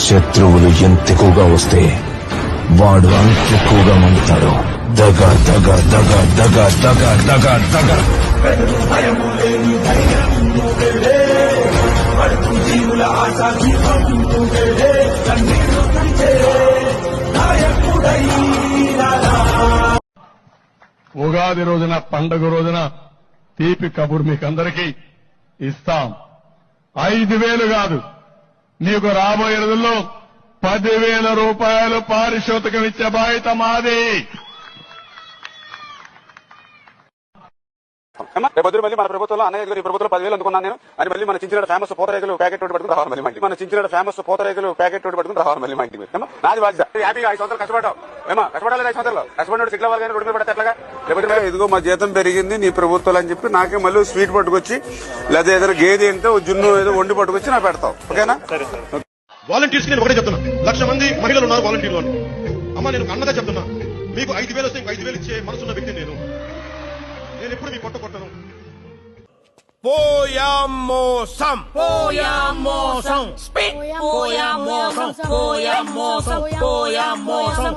శత్రువులు ఎంత ఎక్కువగా వస్తే వాడు అంత ఎక్కువగా మండుతాడు. దగ దగ దగ దగ దగ దగ దగ. ఉగాది రోజున, పండుగ రోజున తీపి కబురు మీకందరికీ ఇస్తాం. 5,000 కాదు, నీకు రాబోయే రోజుల్లో 10,000 రూపాయలు పారితోషికం ఇచ్చే బాధ్యత మాది. రేపొద్దు మళ్ళీ మన ప్రభుత్వంలో అన్నయ్య ఈ ప్రభుత్వంలో 10,000 అందుకున్నాను నేను అని మళ్ళీ మన చించిన ఫేమస్ పూతరేగలు ప్యాకెట్ ఒకటి పట్టుకుని రావాలి. మళ్ళీ మన చించిన ఫేమస్ పూతరేగలు ప్యాకెట్ ఒకటి పట్టుకుని రావాలి. మళ్ళీ మా ఇంటికి నాది బాధ్యత. హ్యాపీగా 5 సంవత్సరాలు కష్టపడ్డాం. కష్టపడాలి. 5 సంవత్సరాలు కష్టపడి సిగ్ల వాళ్ళు రోడ్డు మీద పడితే ఎట్లాగా? రేపటి ఇదిగో మా జీతం పెరిగింది నీ ప్రభుత్వాలు అని చెప్పి నాకే మళ్ళీ స్వీట్ పట్టుకొచ్చి లేదా ఏదైనా గేదె అంటే జున్ను ఏదో వండి పట్టుకొచ్చి నాకు పెడతావు. ఓకేనా? వాలంటీర్స్ నేను ఒకటే చెప్తున్నా, 1,00,000 మంది మహిళలు ఉన్నారు వాలంటీర్లు. అమ్మ నేను అన్నగా చెప్తున్నా, మీకు 5,000 వస్తే 5,000 ఇచ్చే మనసున్న వ్యక్తి నేను ఎప్పుడు మీ కొట్టను. పోయామోసం పోయామోసం పోయామోసం పోయామోసం పోయామోసం